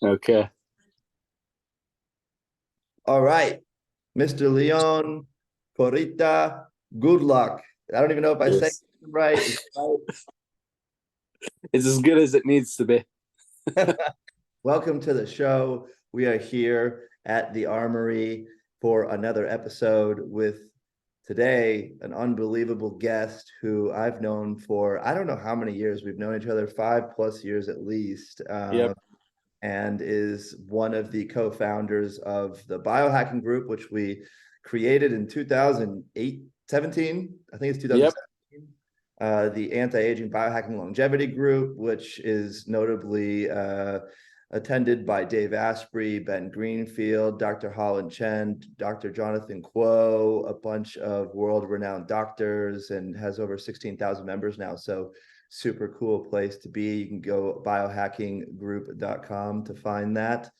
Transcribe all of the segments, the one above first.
Okay. All right, Mr. Leon Kurita-Goudlock. I don't even know if I say it Yes. right. Is It's as good as it needs to be. it right? Welcome to the show. We are here at the Armory for another episode with today an unbelievable guest who I've known for I don't know how many years. We've known each other 5+ years at least. Yep. And is one of the co-founders of the biohacking group, which we created in 2008, 17. I think it's Yep. 2017. The anti-aging biohacking longevity group, which is notably attended by Dave Asprey, Ben Greenfield, Dr. Holland Chen, Dr. Jonathan Kuo, a bunch of world-renowned doctors, and has over 16,000 members now. So super cool place to be. You can go biohackinggroup.com to find that.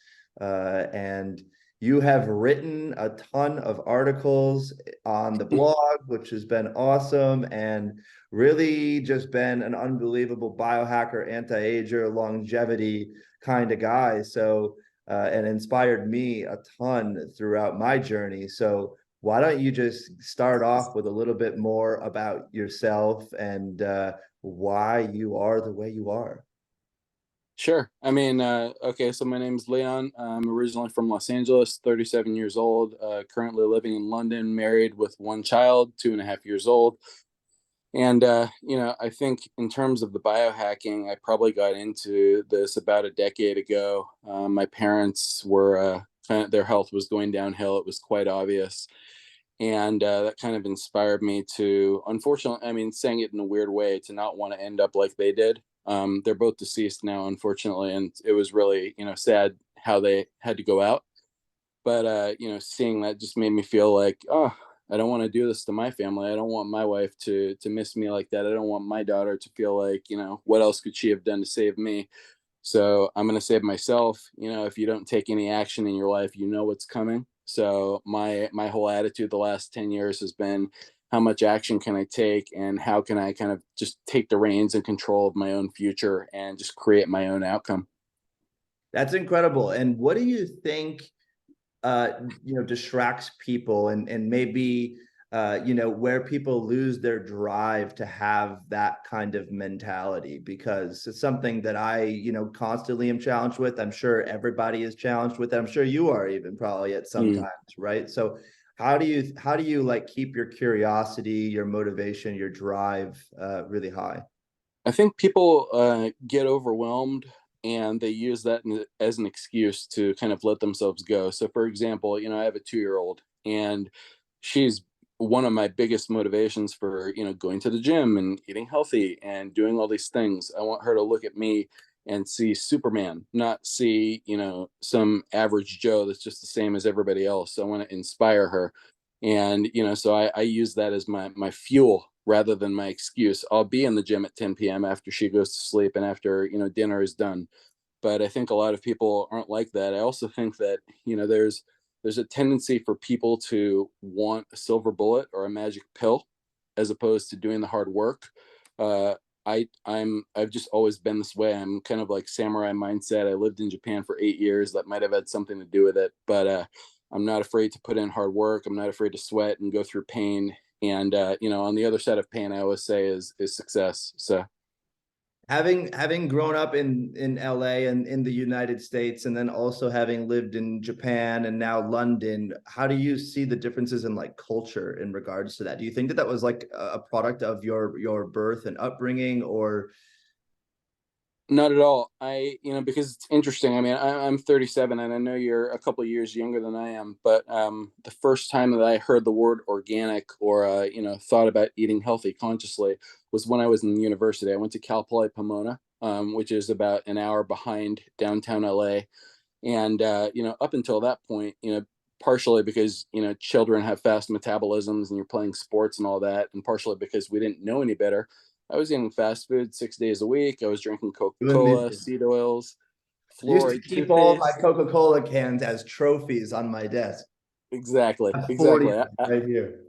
And you have written a ton of articles on the blog, which has been awesome and really just been an unbelievable biohacker, anti-ager, longevity kind of guy. So, and inspired me a ton throughout my journey. So, why don't you just start off with a little bit more about yourself and why you are the way you are? Sure. Okay, so my name's Leon. I'm originally from Los Angeles, 37 years old, currently living in London, married with one child, 2.5 years old. And, I think in terms of the biohacking, I probably got into this about a decade ago. My parents were, their health was going downhill. It was quite obvious. And that kind of inspired me to, unfortunately, saying it in a weird way, to not want to end up like they did. They're both deceased now, unfortunately, and it was really, sad how they had to go out. But seeing that just made me feel like, oh, I don't want to do this to my family. I don't want my wife to miss me like that. I don't want my daughter to feel like, what else could she have done to save me? So I'm going to save myself. If you don't take any action in your life, you know what's coming. So my whole attitude the last 10 years has been, how much action can I take, and how can I kind of just take the reins and control of my own future and just create my own outcome. That's incredible. And what do you think distracts people and maybe where people lose their drive to have that kind of mentality, because it's something that I constantly am challenged with. I'm sure everybody is challenged with it. I'm sure you are even probably at Mm. sometimes, right? So how do you like keep your curiosity, your motivation, your drive really high? I think people get overwhelmed, and they use that as an excuse to kind of let themselves go. So, for example, I have a 2 year old, and she's one of my biggest motivations for, going to the gym and eating healthy and doing all these things. I want her to look at me and see Superman, not see, some average Joe that's just the same as everybody else. So I want to inspire her. And, so I use that as my fuel rather than my excuse. I'll be in the gym at 10 p.m. after she goes to sleep and after, dinner is done. But I think a lot of people aren't like that. I also think that, there's a tendency for people to want a silver bullet or a magic pill as opposed to doing the hard work. I've just always been this way. I'm kind of like samurai mindset. I lived in Japan for 8 years. That might have had something to do with it. But I'm not afraid to put in hard work. I'm not afraid to sweat and go through pain. And on the other side of pain, I always say is success. So Having grown up in LA and in the United States, and then also having lived in Japan and now London, how do you see the differences in like culture in regards to that? Do you think that that was like a product of your birth and upbringing, or not at all. Because it's interesting. I'm 37, and I know you're a couple of years younger than I am. But the first time that I heard the word organic, or thought about eating healthy consciously, was when I was in university. I went to Cal Poly Pomona, which is about an hour behind downtown LA. And up until that point, partially because children have fast metabolisms and you're playing sports and all that, and partially because we didn't know any better, I was eating fast food 6 days a week. I was drinking you and me? Coca-Cola, seed oils, I used to fluoride keep all my toothpaste. Coca-Cola cans as trophies on my desk. Exactly, I'm 40 exactly. right here.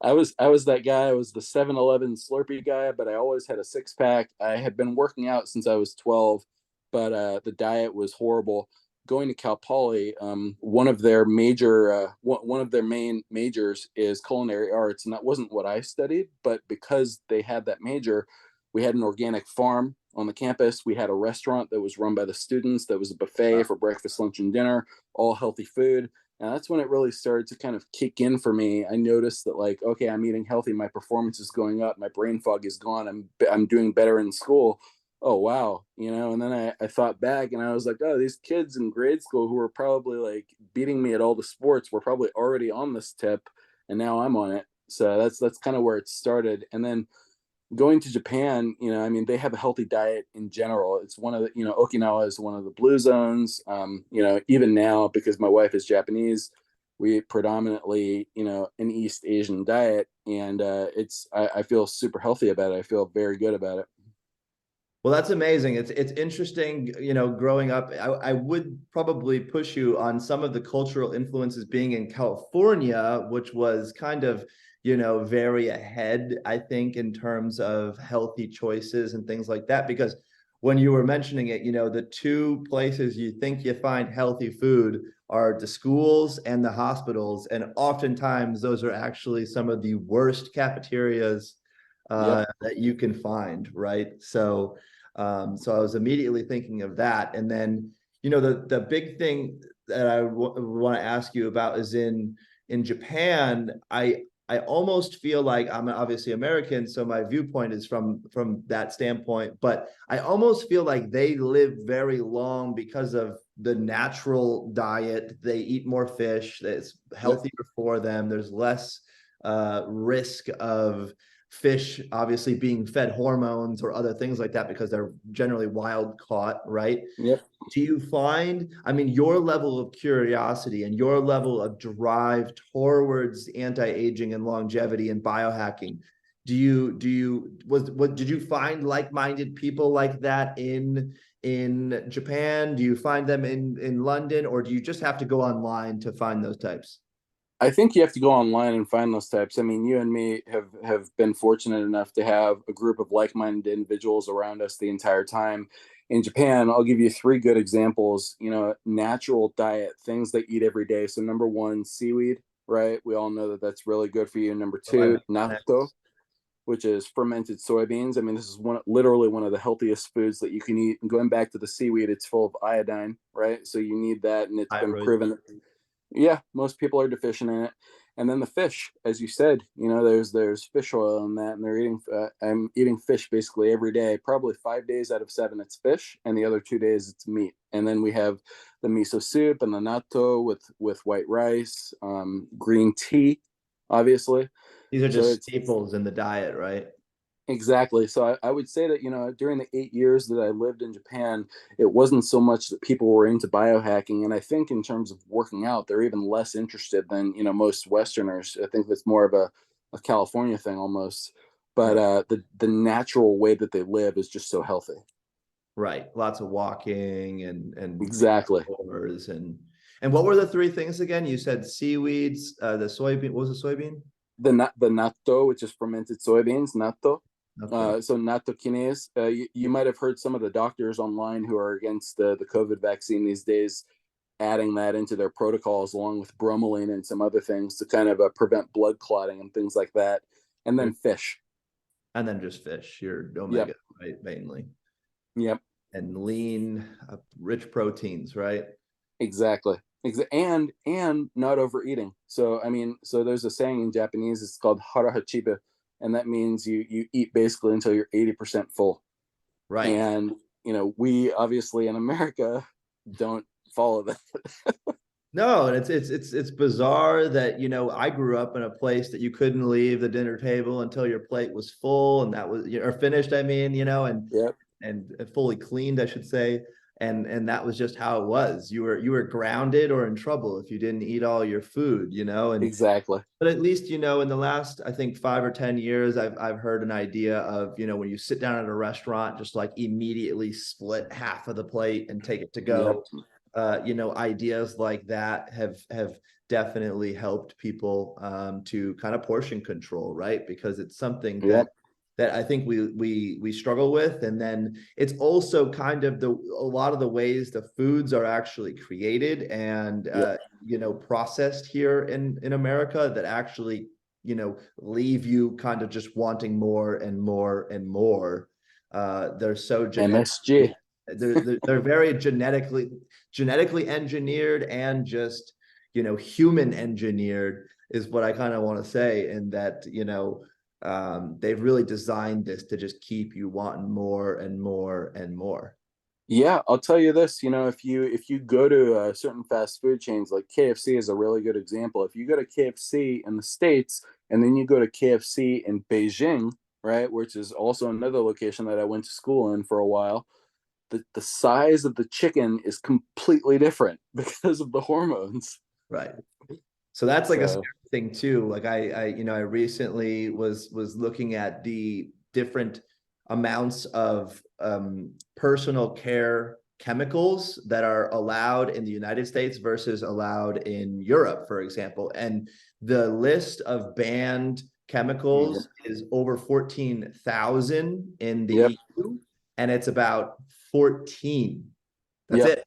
I was that guy. I was the 7-Eleven Slurpee guy, but I always had a six pack. I had been working out since I was 12. but the diet was horrible. Going to Cal Poly, one of their major, one of their main majors is culinary arts, and that wasn't what I studied. But because they had that major, we had an organic farm on the campus. We had a restaurant that was run by the students. That was a buffet for breakfast, lunch, and dinner, all healthy food. And that's when it really started to kind of kick in for me. I noticed that, like, okay, I'm eating healthy. My performance is going up. My brain fog is gone. I'm doing better in school. Oh wow, and then I thought back and I was like, oh, these kids in grade school who were probably like beating me at all the sports were probably already on this tip, and now I'm on it. So that's kind of where it started. And then going to Japan, I mean, they have a healthy diet in general. It's one of the, Okinawa is one of the blue zones. Even now, because my wife is Japanese, we eat predominantly, an East Asian diet, and I feel super healthy about it. I feel very good about it. Well, that's amazing. It's interesting, growing up. I would probably push you on some of the cultural influences being in California, which was kind of, very ahead, I think, in terms of healthy choices and things like that. Because when you were mentioning it, the two places you think you find healthy food are the schools and the hospitals. And oftentimes those are actually some of the worst cafeterias Yep. that you can find, right? So I was immediately thinking of that. And then, the big thing that I want to ask you about is in Japan. I almost feel like I'm obviously American, so my viewpoint is from that standpoint. But I almost feel like they live very long because of the natural diet. They eat more fish. It's Yep. healthier for them. There's less risk of fish obviously being fed hormones or other things like that because they're generally wild caught, right? Yep. Do you find, I mean, your level of curiosity and your level of drive towards anti-aging and longevity and biohacking, did you find like-minded people like that in Japan? Do you find them in London, or do you just have to go online to find those types? I think you have to go online and find those types. I mean, you and me have been fortunate enough to have a group of like-minded individuals around us the entire time. In Japan, I'll give you three good examples. Natural diet, things they eat every day. So number one, seaweed, right? We all know that that's really good for you. Number two, natto, which is fermented soybeans. I mean, this is literally one of the healthiest foods that you can eat. And going back to the seaweed, it's full of iodine, right? So you need that, and it's been Thyroid. proven. Yeah, most people are deficient in it. And then the fish, as you said, there's fish oil in that, and they're eating. I'm eating fish basically every day. Probably 5 days out of 7, it's fish, and the other 2 days it's meat. And then we have the miso soup and the natto with white rice, green tea, obviously. These are So just it's staples in the diet, right? exactly. So I would say that, during the 8 years that I lived in Japan, it wasn't so much that people were into biohacking. And I think in terms of working out, they're even less interested than, most Westerners. I think that's more of a California thing almost. But Right. the natural way that they live is just so healthy. Right. Lots of walking and Exactly. outdoors and what were the three things again? You said seaweeds, the soybean. What was the soybean? The natto, which is fermented soybeans, natto. Okay. So natto kines. You might have heard some of the doctors online who are against the COVID vaccine these days adding that into their protocols along with bromelain and some other things to kind of prevent blood clotting and things like that. And then fish. And then just fish, your Yep. omega, right? Mainly. Yep. And lean, rich proteins, right? Exactly. And not overeating. So I mean, so there's a saying in Japanese. It's called harahachiba, and that means you eat basically until you're 80% full. Right. And we obviously in America don't follow that. No, and it's bizarre that I grew up in a place that you couldn't leave the dinner table until your plate was full and that was or finished. I mean, Yep. and fully cleaned, I should say. And that was just how it was. You were grounded or in trouble if you didn't eat all your food, and Exactly. but at least, in the last, I think 5 or 10 years, I've heard an idea of, when you sit down at a restaurant, just like immediately split half of the plate and take it to Yep. go. Ideas like that have definitely helped people to kind of portion control, right? Because it's something that Yep. that I think we struggle with. And then it's also kind of a lot of the ways the foods are actually created and Yep. processed here in America that actually leave you kind of just wanting more and more and more. They're so MSG. genetically they're very genetically engineered and just human engineered is what I kind of want to say, in that they've really designed this to just keep you wanting more and more and more. Yeah, I'll tell you this, if you go to certain fast food chains, like KFC is a really good example. If you go to KFC in the States and then you go to KFC in Beijing, right, which is also another location that I went to school in for a while, the size of the chicken is completely different because of the hormones. Right. So that's like a scary So, thing too. Like I recently was looking at the different amounts of personal care chemicals that are allowed in the United States versus allowed in Europe, for example. And the list of banned yep, chemicals is over 14,000 in the yep, EU, and it's about 14. That's yep, it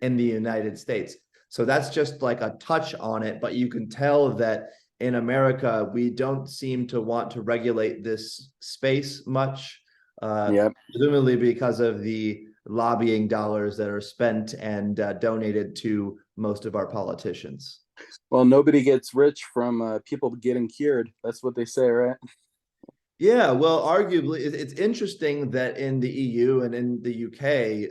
in the United States. So that's just like a touch on it, but you can tell that in America, we don't seem to want to regulate this space much, yep. presumably because of the lobbying dollars that are spent and donated to most of our politicians. Well, nobody gets rich from people getting cured. That's what they say, right? Yeah, well, arguably, it's interesting that in the EU and in the UK,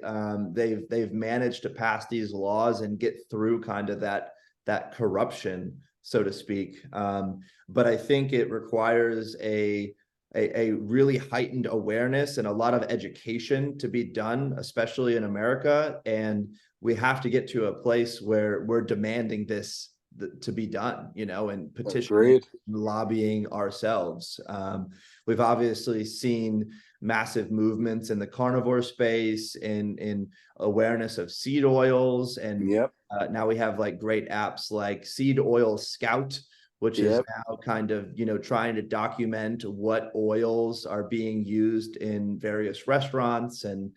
they've managed to pass these laws and get through kind of that corruption, so to speak. But I think it requires a really heightened awareness and a lot of education to be done, especially in America. And we have to get to a place where we're demanding this to be done, and petitioning, Agreed. lobbying ourselves. We've obviously seen massive movements in the carnivore space, in awareness of seed oils, and Yep, now we have like great apps like Seed Oil Scout, which is yep. now kind of trying to document what oils are being used in various restaurants. And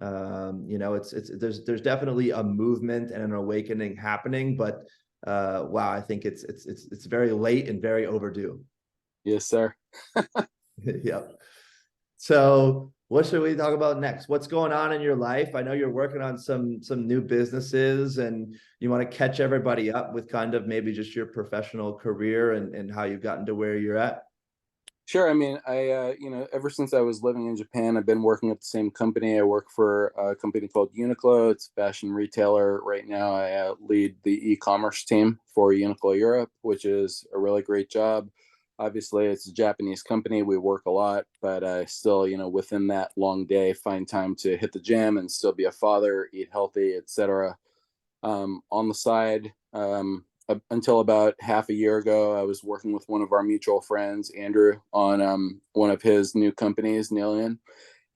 it's there's definitely a movement and an awakening happening, but wow, I think it's very late and very overdue. Yes, sir. Yeah. So what should we talk about next? What's going on in your life? I know you're working on some new businesses, and you want to catch everybody up with kind of maybe just your professional career and how you've gotten to where you're at. Sure. I mean, ever since I was living in Japan, I've been working at the same company. I work for a company called Uniqlo. It's a fashion retailer. Right now, I lead the e-commerce team for Uniqlo Europe, which is a really great job. Obviously, it's a Japanese company. We work a lot, but I still, within that long day, find time to hit the gym and still be a father, eat healthy, etc. On the side, until about half a year ago, I was working with one of our mutual friends, Andrew, on one of his new companies, Nilian.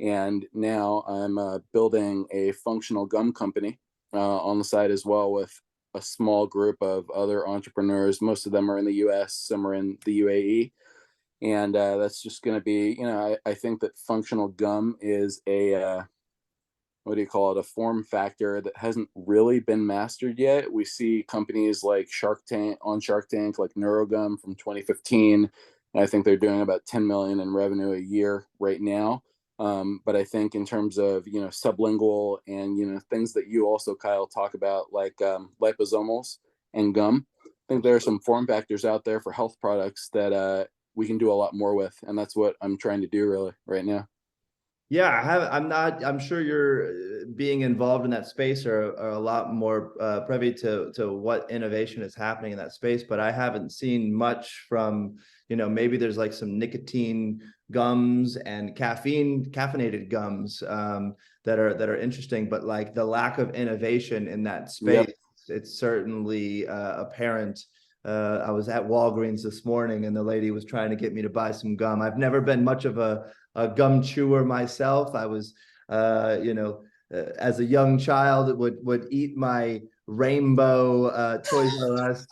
And now I'm building a functional gum company on the side as well, with a small group of other entrepreneurs. Most of them are in the US, some are in the UAE. And that's just going to be, I think that functional gum is what do you call it, a form factor that hasn't really been mastered yet. We see companies like Shark Tank, like Neurogum from 2015. I think they're doing about 10 million in revenue a year right now. But I think in terms of sublingual and things that you also, Kyle, talk about, like liposomals and gum, I think there are some form factors out there for health products that we can do a lot more with, and that's what I'm trying to do really right now. Yeah, I'm sure you're being involved in that space are a lot more privy to what innovation is happening in that space, but I haven't seen much from, maybe there's like some nicotine gums and caffeinated gums that are interesting, but like the lack of innovation in that Yep. space, it's certainly apparent. I was at Walgreens this morning and the lady was trying to get me to buy some gum. I've never been much of a gum chewer myself. I was, as a young child, would eat my rainbow Toys R Us,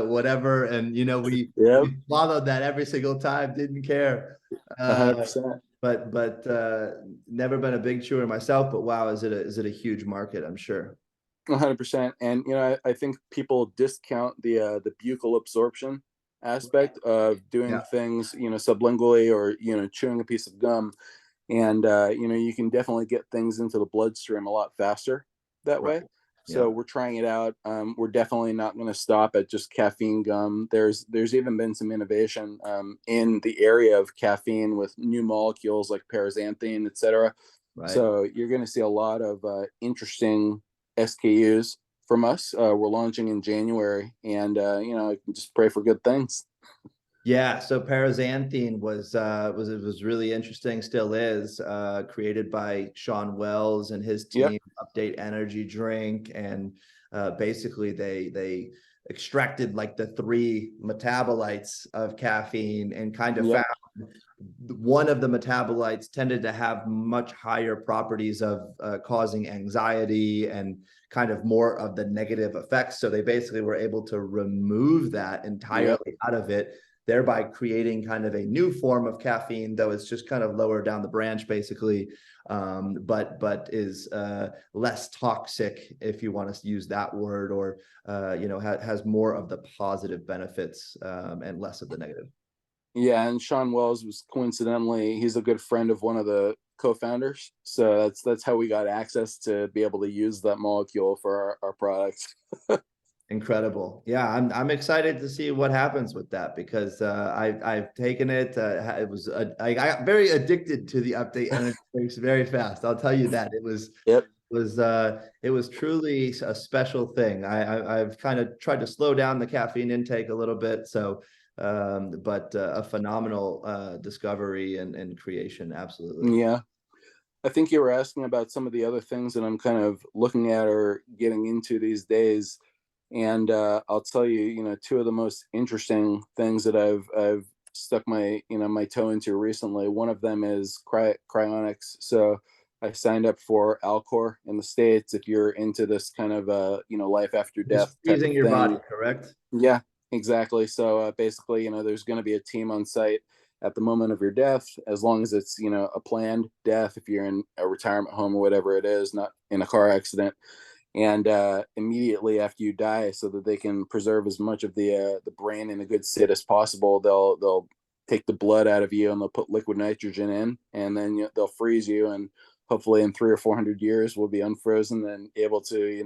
whatever. And, Yep, we followed that every single time, didn't care. Uh, 100%. but never been a big chewer myself, but wow, is it a huge market, I'm sure. 100%. And I think people discount the buccal absorption aspect of doing Yeah, things sublingually, or chewing a piece of gum. And you can definitely get things into the bloodstream a lot faster that right. way. Yeah, So we're trying it out. We're definitely not going to stop at just caffeine gum. There's even been some innovation in the area of caffeine with new molecules like parasyntine, etc. right. So you're going to see a lot of interesting SKUs from us. We're launching in January, and I can just pray for good things. Yeah, so Paraxanthine was really interesting, still is, created by Sean Wells and his Yep. team, Update Energy Drink, and basically they extracted like the three metabolites of caffeine and kind of Yep. found one of the metabolites tended to have much higher properties of causing anxiety and kind of more of the negative effects. So they basically were able to remove that entirely Yep. out of it, thereby creating kind of a new form of caffeine, though it's just kind of lower down the branch, basically, but is less toxic, if you want to use that word, or has more of the positive benefits and less of the negative. Yeah, and Sean Wells was coincidentally, he's a good friend of one of the co-founders. So that's how we got access to be able to use that molecule for our products. Incredible. Yeah, I'm excited to see what happens with that, because I've taken it. I got very addicted to the Update Energy drinks very fast. I'll tell you that. Yep. It was truly a special thing. I've kind of tried to slow down the caffeine intake a little bit. So but a phenomenal discovery and creation. Absolutely. Yeah. I think you were asking about some of the other things that I'm kind of looking at or getting into these days. And I'll tell you, two of the most interesting things that I've stuck my toe into recently. One of them is cryonics. So I signed up for Alcor in the States. If you're into this kind of life after Just death type of freezing your body, thing. correct? Yeah, exactly. So basically, there's going to be a team on site at the moment of your death, as long as it's a planned death. If you're in a retirement home or whatever it is, not in a car accident, and immediately after you die, so that they can preserve as much of the brain in a good state as possible, they'll take the blood out of you and they'll put liquid nitrogen in, and then they'll freeze you, and hopefully in 300 or 400 years we'll be unfrozen and able to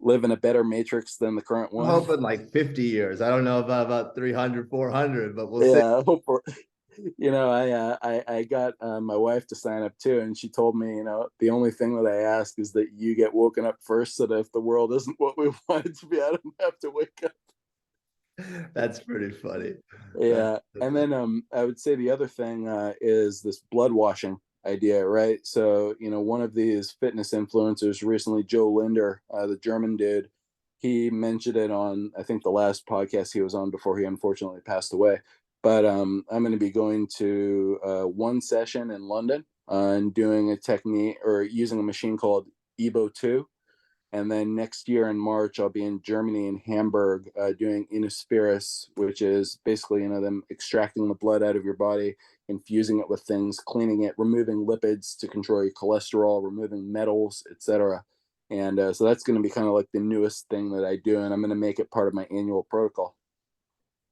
live in a better matrix than the current I'm one. hoping like 50 years. I don't know about 300, 400, but we'll see. Yeah, I got my wife to sign up too, and she told me, the only thing that I ask is that you get woken up first, so that if the world isn't what we want it to be, I don't have to wake up. That's pretty funny. That's Yeah, and then I would say the other thing is this blood washing idea, right? So one of these fitness influencers recently, Joe Linder, the German dude, he mentioned it on, I think, the last podcast he was on before he unfortunately passed away. But I'm going to be going to one session in London and doing a technique or using a machine called Ebo 2. And then next year in March, I'll be in Germany, in Hamburg, doing Innospiris, which is basically, them extracting the blood out of your body, infusing it with things, cleaning it, removing lipids to control your cholesterol, removing metals, etc. And so that's going to be kind of like the newest thing that I do, and I'm going to make it part of my annual protocol.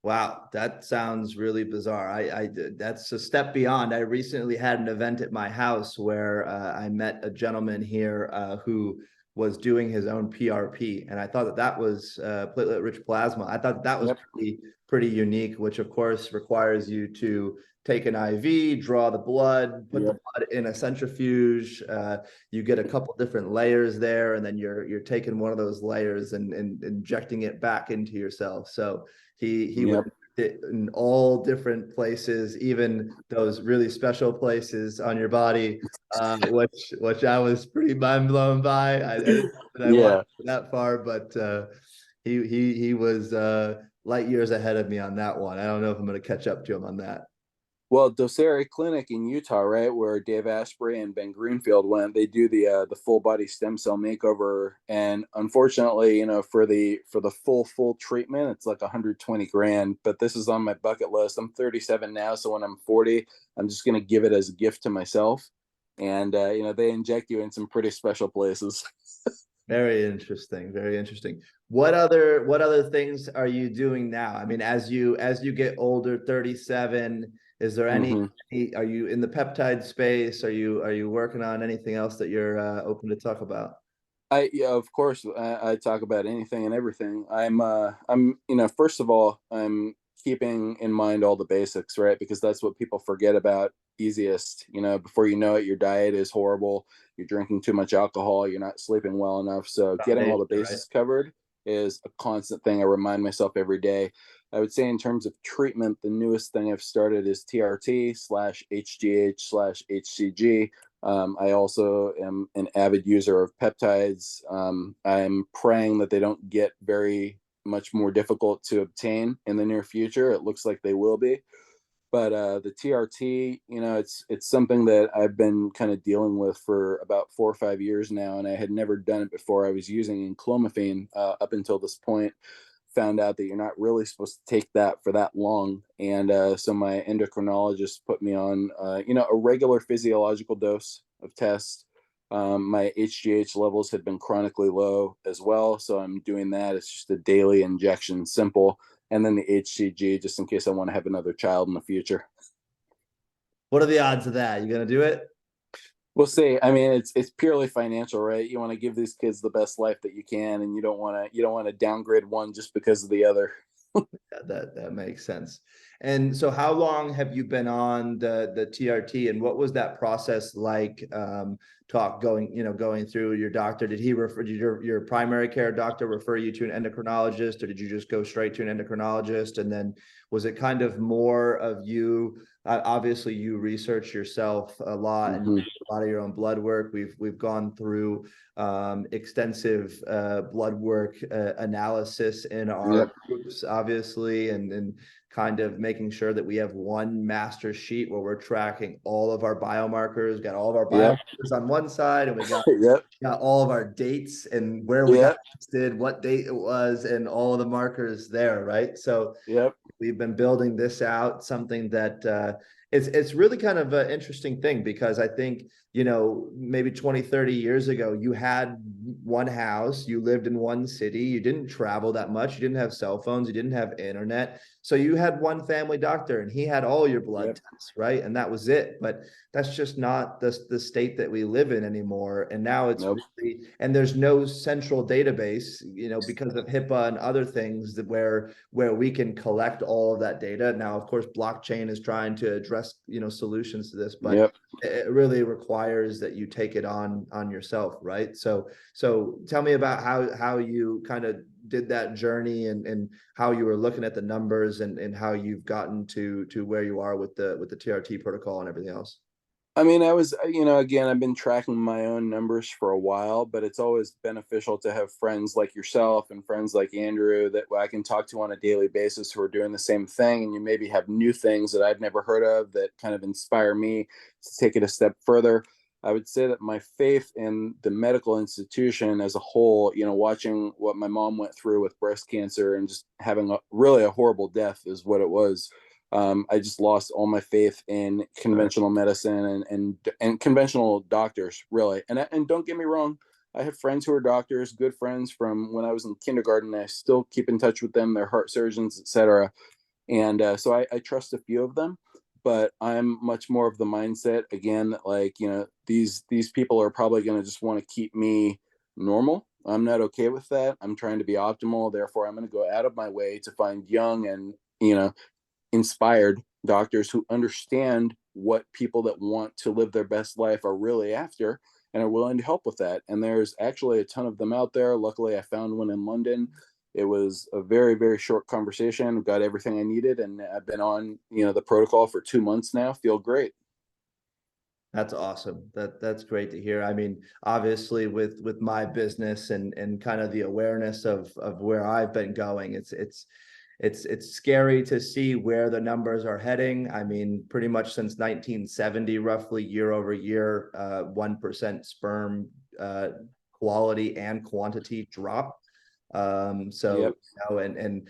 Wow, that sounds really bizarre. That's a step beyond. I recently had an event at my house where I met a gentleman here who was doing his own PRP, and I thought that was platelet-rich plasma. I thought that was Yep. pretty unique, which of course requires you to take an IV, draw the blood, put the Yep. blood in a centrifuge. You get a couple different layers there, and then you're taking one of those layers and injecting it back into yourself. So he would Yep. in all different places, even those really special places on your body, which I was pretty mind blown by. I didn't know that I wanted Yeah. to go that far, but he was light years ahead of me on that one. I don't know if I'm going to catch up to him on that. Well, Docere Clinic in Utah, right, where Dave Asprey and Ben Greenfield went, they do the full body stem cell makeover, and unfortunately, for the full treatment, it's like 120 grand. But this is on my bucket list. I'm 37 now, so when I'm 40, I'm just gonna give it as a gift to myself. And they inject you in some pretty special places. Very interesting. Very interesting. What other things are you doing now? I mean, as you get older, 37, is there Hmm. are you in the peptide space? Are you working on anything else that you're open to talk about? Yeah, of course, I talk about anything and everything. First of all, I'm keeping in mind all the basics, right? Because that's what people forget about easiest. Before you know it, your diet is horrible. You're drinking too much alcohol. You're not sleeping well enough. So getting all Foundation, the right? bases covered is a constant thing I remind myself every day. I would say in terms of treatment, the newest thing I've started is TRT slash HGH slash HCG. I also am an avid user of peptides. I'm praying that they don't get very much more difficult to obtain in the near future. It looks like they will be. But the TRT, it's something that I've been kind of dealing with for about 4 or 5 years now, and I had never done it before. I was using clomiphene up until this point. Found out that you're not really supposed to take that for that long, and so my endocrinologist put me on, a regular physiological dose of test. My HGH levels had been chronically low as well, so I'm doing that. It's just a daily injection, simple, and then the HCG just in case I want to have another child in the future. What are the odds of that? You gonna do it? We'll see. I mean, it's purely financial, right? You want to give these kids the best life that you can, and you don't want to downgrade one just because of the other. Yeah, that makes sense. And so how long have you been on the TRT, and what was that process like? Going through your doctor, did your primary care doctor refer you to an endocrinologist, or did you just go straight to an endocrinologist? And then was it kind of more of you, obviously you research yourself a lot and you Hmm. do a lot of your own blood work. We've gone through extensive blood work analysis in our Yep. groups, obviously, and kind of making sure that we have one master sheet where we're tracking all of our biomarkers, got all of our Yep. biomarkers on one side, and we got Yep. got all of our dates and where we got Yep. tested, what date it was, and all of the markers there, right? So Yep. we've been building this out, something that it's really kind of an interesting thing, because I think, maybe 20, 30 years ago, you had one house, you lived in one city, you didn't travel that much, you didn't have cell phones, you didn't have internet. So you had one family doctor and he had all your blood Yep. tests, right? And that was it. But that's just not the state that we live in anymore. And now it's Nope. really, and there's no central database, because of HIPAA and other things that where we can collect all of that data. Now, of course, blockchain is trying to address, solutions to this, but Yep. it really requires that you take it on yourself, right? So tell me about how you kind of did that journey, and how you were looking at the numbers, and how you've gotten to where you are with the TRT protocol and everything else. I mean, again, I've been tracking my own numbers for a while, but it's always beneficial to have friends like yourself and friends like Andrew that I can talk to on a daily basis who are doing the same thing. And you maybe have new things that I've never heard of that kind of inspire me to take it a step further. I would say that my faith in the medical institution as a whole, watching what my mom went through with breast cancer and just having really a horrible death is what it was. I just lost all my faith in Sure. conventional medicine and conventional doctors, really. And don't get me wrong, I have friends who are doctors, good friends from when I was in kindergarten. I still keep in touch with them. They're heart surgeons, etc. And so I trust a few of them, but I'm much more of the mindset again that, like, these people are probably going to just want to keep me normal. I'm not okay with that. I'm trying to be optimal. Therefore, I'm going to go out of my way to find young and inspired doctors who understand what people that want to live their best life are really after and are willing to help with that. And there's actually a ton of them out there. Luckily, I found one in London. It was a very, very short conversation, got everything I needed, and I've been on, the protocol for 2 months now. Feel great. That's awesome. That's great to hear. I mean, obviously with my business and kind of the awareness of where I've been going, it's scary to see where the numbers are heading. I mean, pretty much since 1970, roughly year over year, 1% sperm quality and quantity drop. Yep. And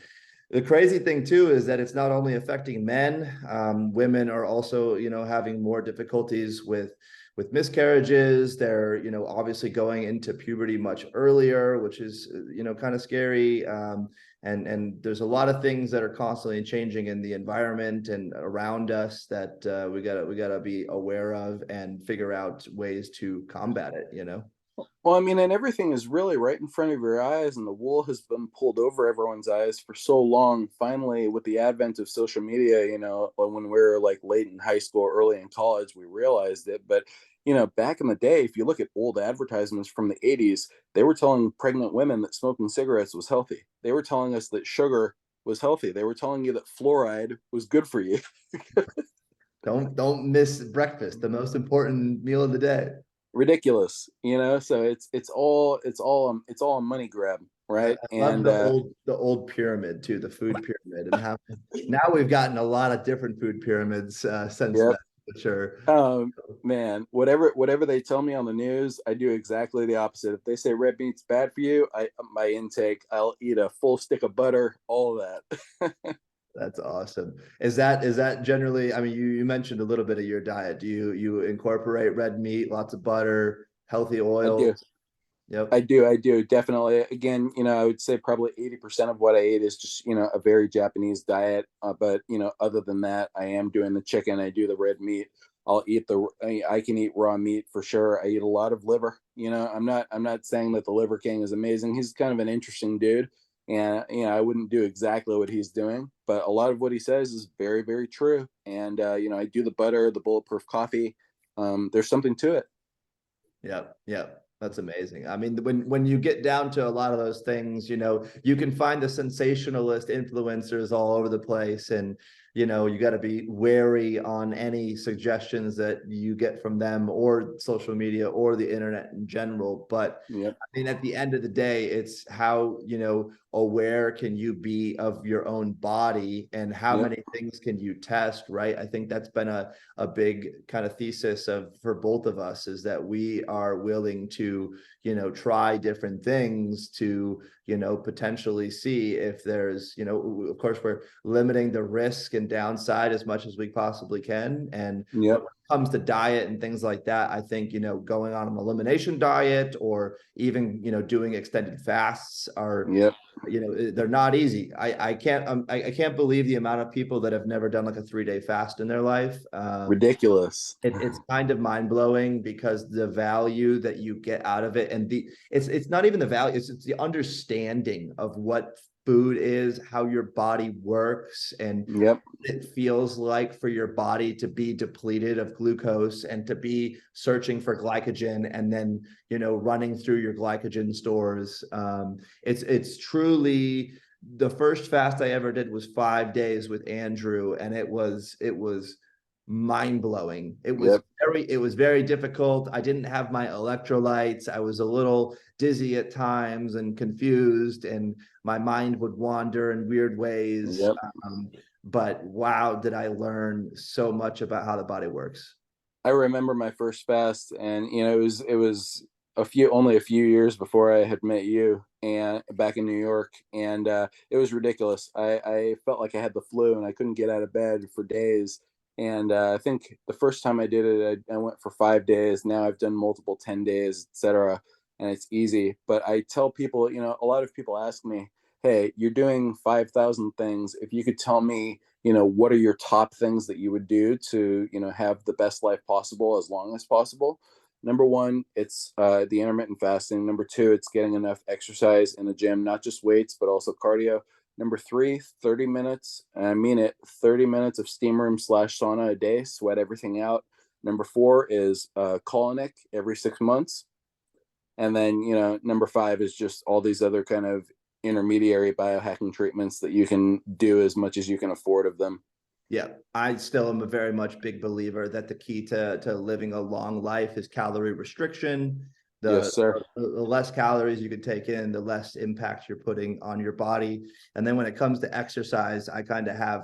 the crazy thing too is that it's not only affecting men. Women are also, having more difficulties with miscarriages. They're, obviously going into puberty much earlier, which is, kind of scary. And there's a lot of things that are constantly changing in the environment and around us that we gotta be aware of and figure out ways to combat it. Well, I mean, and everything is really right in front of your eyes, and the wool has been pulled over everyone's eyes for so long. Finally, with the advent of social media, when we were like late in high school, early in college, we realized it. But, back in the day, if you look at old advertisements from the 80s, they were telling pregnant women that smoking cigarettes was healthy. They were telling us that sugar was healthy. They were telling you that fluoride was good for you. Don't miss breakfast, the most important meal of the day. Ridiculous, so it's all a money grab, I right? love And the old pyramid too, the food pyramid, and how now we've gotten a lot of different food pyramids since yep. then, which are Man, whatever they tell me on the news, I do exactly the opposite. If they say red meat's bad for you, my intake, I'll eat a full stick of butter, all of that. that's awesome. Is that generally? I mean, you mentioned a little bit of your diet. Do you incorporate red meat, lots of butter, healthy I do. oils? Yep. I do definitely. Again, I would say probably 80% of what I eat is just, a very Japanese diet. But, other than that, I am doing the chicken. I do the red meat. I can eat raw meat for sure. I eat a lot of liver. I'm not saying that the Liver King is amazing. He's kind of an interesting dude. And, I wouldn't do exactly what he's doing, but a lot of what he says is very, very true. And, I do the butter, the bulletproof coffee. There's something to it. Yep, yep. That's amazing. I mean, when you get down to a lot of those things, you can find the sensationalist influencers all over the place, and you got to be wary on any suggestions that you get from them or social media or the internet in general. But Yep. I mean, at the end of the day, it's how, aware can you be of your own body and how Yep. many things can you test, right? I think that's been a big kind of thesis for both of us, is that we are willing to, try different things to, potentially see if there's, of course, we're limiting the risk and downside as much as we possibly can. And when Yep. it comes to diet and things like that, I think, going on an elimination diet or even, doing extended fasts are, Yep. they're not easy. I can't believe the amount of people that have never done like a 3-day fast in their life. Ridiculous. It's kind of mind blowing because the value that you get out of it, and it's not even the value, it's the understanding of what food is, how your body works, and Yep. it feels like for your body to be depleted of glucose and to be searching for glycogen and then running through your glycogen stores. It's truly, the first fast I ever did was 5 days with Andrew, and it was mind blowing. Yep. It was very difficult. I didn't have my electrolytes. I was a little dizzy at times and confused, and my mind would wander in weird ways. Yep. But wow, did I learn so much about how the body works. I remember my first fast, and it was only a few years before I had met you, and back in New York, and it was ridiculous. I felt like I had the flu, and I couldn't get out of bed for days. And I think the first time I did it, I went for 5 days. Now I've done multiple 10 days, etc. And it's easy. But I tell people, a lot of people ask me, "Hey, you're doing 5,000 things. If you could tell me, what are your top things that you would do to, have the best life possible as long as possible?" Number one, it's the intermittent fasting. Number two, it's getting enough exercise in the gym, not just weights, but also cardio. Number three, 30 minutes, and I mean it, 30 minutes of steam room / sauna a day, sweat everything out. Number four is colonic every 6 months. And then, number five is just all these other kind of intermediary biohacking treatments that you can do as much as you can afford of them. Yeah, I still am a very much big believer that the key to living a long life is calorie restriction. The, Yes, sir. the less calories you can take in, the less impact you're putting on your body. And then when it comes to exercise, I kind of have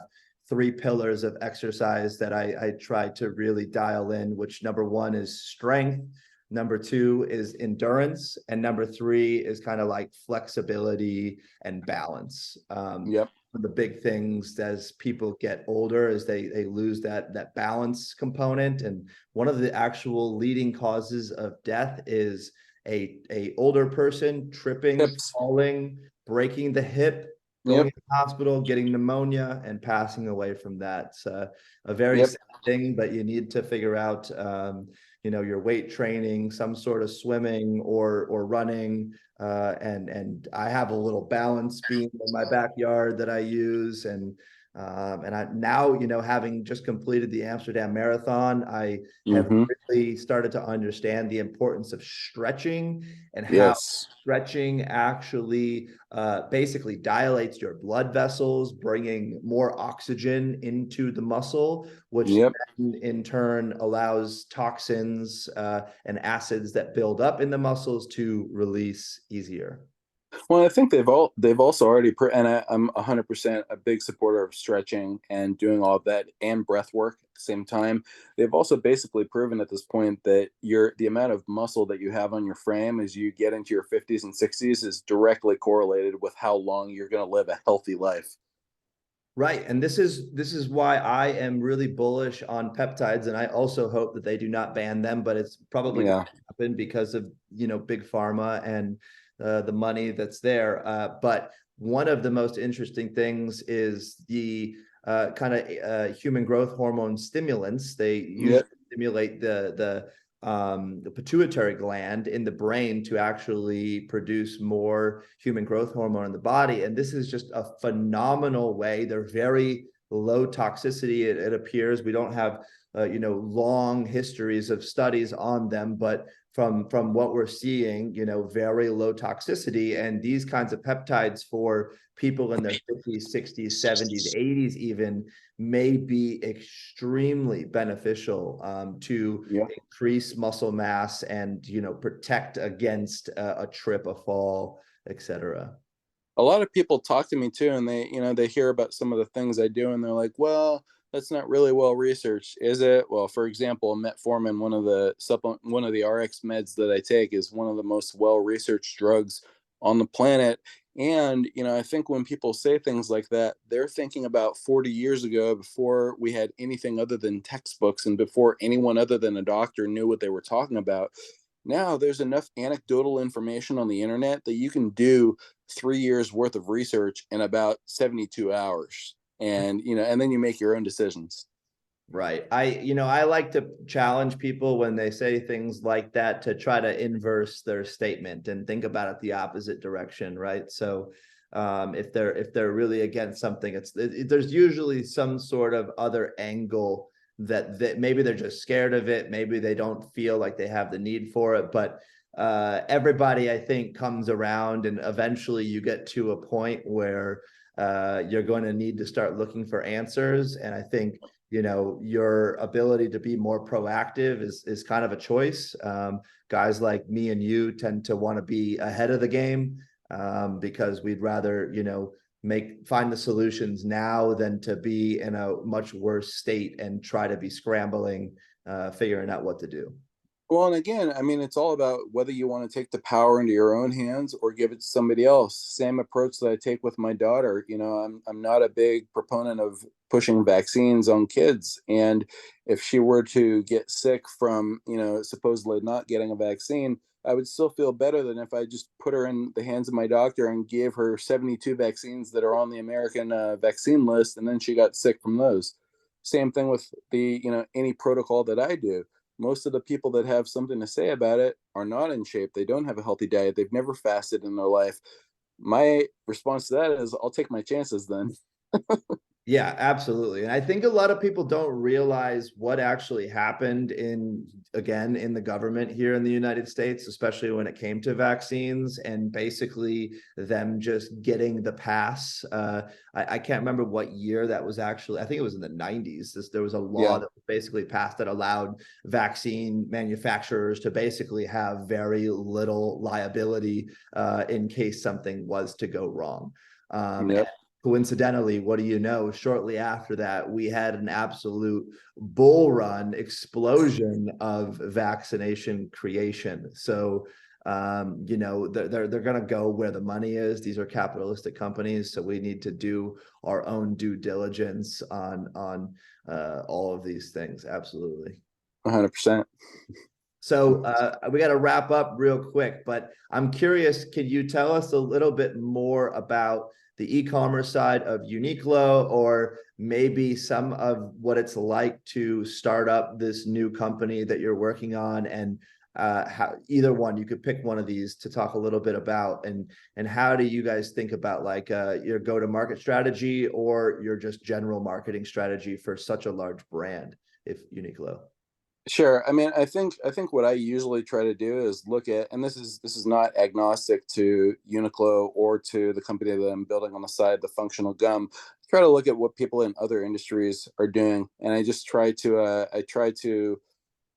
three pillars of exercise that I try to really dial in, which number one is strength, number two is endurance, and number three is kind of like flexibility and balance. Yep. One of the big things as people get older is they lose that balance component, and one of the actual leading causes of death is a older person tripping, Hips. falling, breaking the hip, going Yep. to the hospital, getting pneumonia, and passing away from that. It's a very Yep. sad thing, but you need to figure out your weight training, some sort of swimming or running. And I have a little balance beam in my backyard that I use, and I now, having just completed the Amsterdam Marathon, I have Mm-hmm. really started to understand the importance of stretching and how Yes. stretching actually basically dilates your blood vessels, bringing more oxygen into the muscle, which Yep. then in turn allows toxins and acids that build up in the muscles to release easier. Well, I think they've also already and I'm 100% a big supporter of stretching and doing all of that and breath work at the same time. They've also basically proven at this point that the amount of muscle that you have on your frame as you get into your 50s and 60s is directly correlated with how long you're going to live a healthy life. Right. And this is why I am really bullish on peptides. And I also hope that they do not ban them, but it's probably going Yeah. to happen because of, big pharma and the money that's there. But one of the most interesting things is the kind of human growth hormone stimulants. They usually Yep. stimulate the pituitary gland in the brain to actually produce more human growth hormone in the body. And this is just a phenomenal way. They're very low toxicity. It appears we don't have, long histories of studies on them, but from what we're seeing, very low toxicity. And these kinds of peptides for people in their 50s, 60s, 70s, 80s even may be extremely beneficial to Yep. increase muscle mass and protect against a trip, a fall, etc. A lot of people talk to me too, and they hear about some of the things I do, and they're like, well, that's not really well researched, is it? Well, for example, metformin, one of the RX meds that I take, is one of the most well researched drugs on the planet. And I think when people say things like that, they're thinking about 40 years ago, before we had anything other than textbooks and before anyone other than a doctor knew what they were talking about. Now there's enough anecdotal information on the internet that you can do 3 years worth of research in about 72 hours, and then you make your own decisions. Right. I like to challenge people when they say things like that to try to inverse their statement and think about it the opposite direction, right? So if they're really against something, there's usually some sort of other angle that maybe they're just scared of it, maybe they don't feel like they have the need for it, but everybody, I think, comes around, and eventually you get to a point where you're going to need to start looking for answers. And I think your ability to be more proactive is kind of a choice. Guys like me and you tend to want to be ahead of the game, because we'd rather find the solutions now than to be in a much worse state and try to be scrambling, figuring out what to do. Well, and again, I mean, it's all about whether you want to take the power into your own hands or give it to somebody else. Same approach that I take with my daughter. I'm not a big proponent of pushing vaccines on kids. And if she were to get sick from, supposedly not getting a vaccine, I would still feel better than if I just put her in the hands of my doctor and gave her 72 vaccines that are on the American vaccine list, and then she got sick from those. Same thing with any protocol that I do. Most of the people that have something to say about it are not in shape. They don't have a healthy diet. They've never fasted in their life. My response to that is, I'll take my chances then. Yeah, absolutely. And I think a lot of people don't realize what actually happened again, in the government here in the United States, especially when it came to vaccines and basically them just getting the pass. I can't remember what year that was actually, I think it was in the 90s. There was a law Yeah. that was basically passed that allowed vaccine manufacturers to basically have very little liability in case something was to go wrong. And Yep. coincidentally, what do you know? Shortly after that, we had an absolute bull run explosion of vaccination creation. So, they're going to go where the money is. These are capitalistic companies, so we need to do our own due diligence on all of these things. Absolutely. 100%. So we got to wrap up real quick, but I'm curious, could you tell us a little bit more about the e-commerce side of Uniqlo, or maybe some of what it's like to start up this new company that you're working on, and how either one, you could pick one of these to talk a little bit about, and how do you guys think about like your go-to-market strategy or your just general marketing strategy for such a large brand, if Uniqlo? Sure. I mean, I think what I usually try to do is look at, and this is not agnostic to Uniqlo or to the company that I'm building on the side, the functional gum. Try to look at what people in other industries are doing, and I just try to,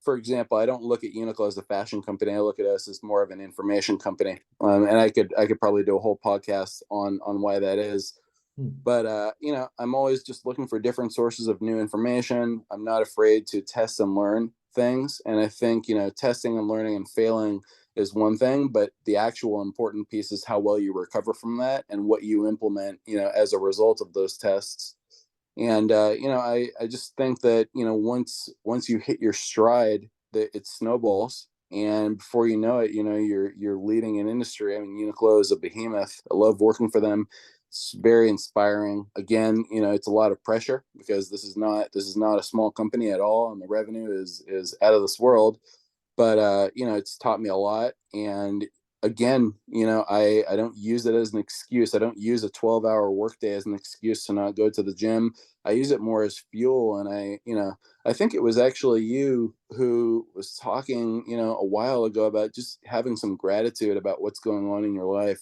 for example, I don't look at Uniqlo as a fashion company. I look at us as more of an information company, and I could probably do a whole podcast on why that is. Hmm. But I'm always just looking for different sources of new information. I'm not afraid to test and learn things, and I think testing and learning and failing is one thing, but the actual important piece is how well you recover from that and what you implement as a result of those tests. And I just think that once you hit your stride, that it snowballs, and before you know it, you're leading an industry. I mean, Uniqlo is a behemoth. I love working for them. It's very inspiring. Again, it's a lot of pressure because this is not a small company at all, and the revenue is out of this world. But it's taught me a lot. And again, I don't use it as an excuse. I don't use a 12-hour workday as an excuse to not go to the gym. I use it more as fuel. And I think it was actually you who was talking a while ago about just having some gratitude about what's going on in your life.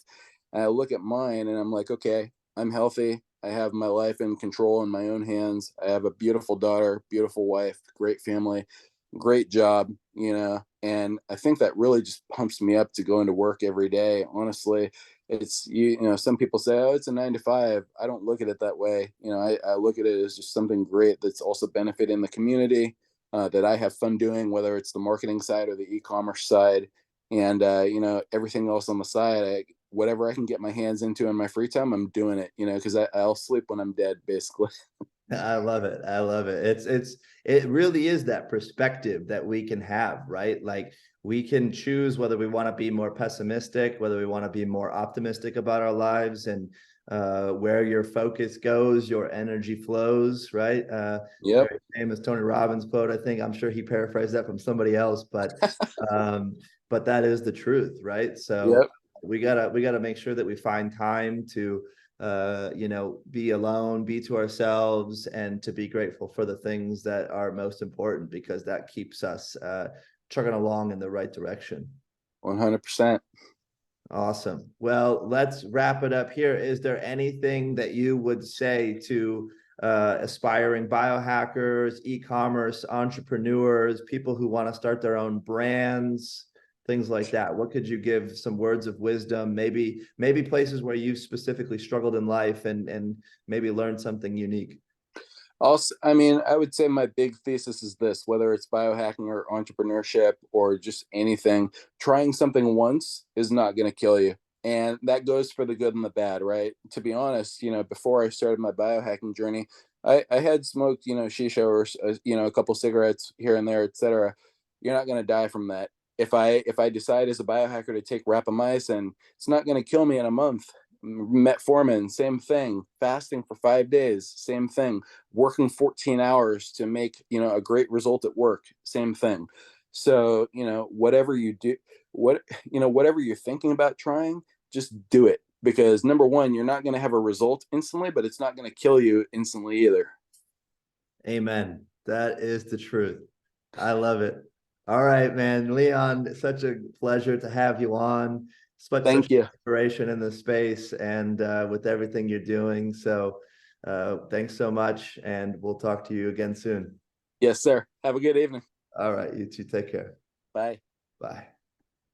And I look at mine and I'm like, okay, I'm healthy. I have my life in control in my own hands. I have a beautiful daughter, beautiful wife, great family, great job, and I think that really just pumps me up to go into work every day. Honestly, it's some people say, oh, it's a 9 to 5. I don't look at it that way. I look at it as just something great that's also benefiting the community, that I have fun doing, whether it's the marketing side or the e-commerce side. And everything else on the side, whatever I can get my hands into in my free time, I'm doing it, because I'll sleep when I'm dead, basically. I love it. I love it. It really is that perspective that we can have, right? Like we can choose whether we want to be more pessimistic, whether we want to be more optimistic about our lives, and where your focus goes, your energy flows, right? Yep. Very famous Tony Robbins quote. I think I'm sure he paraphrased that from somebody else, um, but that is the truth, right? So Yep. we gotta make sure that we find time to be alone, be to ourselves, and to be grateful for the things that are most important, because that keeps us chugging along in the right direction. 100%. Awesome. Well, let's wrap it up here. Is there anything that you would say to aspiring biohackers, e-commerce entrepreneurs, people who want to start their own brands, things like that? What could you give some words of wisdom? Maybe places where you've specifically struggled in life and maybe learned something unique. Also, I mean, I would say my big thesis is this: whether it's biohacking or entrepreneurship or just anything, trying something once is not going to kill you. And that goes for the good and the bad, right? To be honest, before I started my biohacking journey, I had smoked, shisha or, a couple cigarettes here and there, etc. You're not going to die from that. If I decide as a biohacker to take rapamycin, it's not going to kill me in a month. Metformin, same thing. Fasting for 5 days, same thing. Working 14 hours to make a great result at work, same thing. So whatever you do, whatever you're thinking about trying, just do it. because number one, you're not going to have a result instantly, but it's not going to kill you instantly either. Amen. That is the truth. I love it. All right, man. Leon, such a pleasure to have you on. Such Thank you. inspiration in the space and with everything you're doing. So thanks so much. And we'll talk to you again soon. Yes, sir. Have a good evening. All right. You too. Take care. Bye. Bye.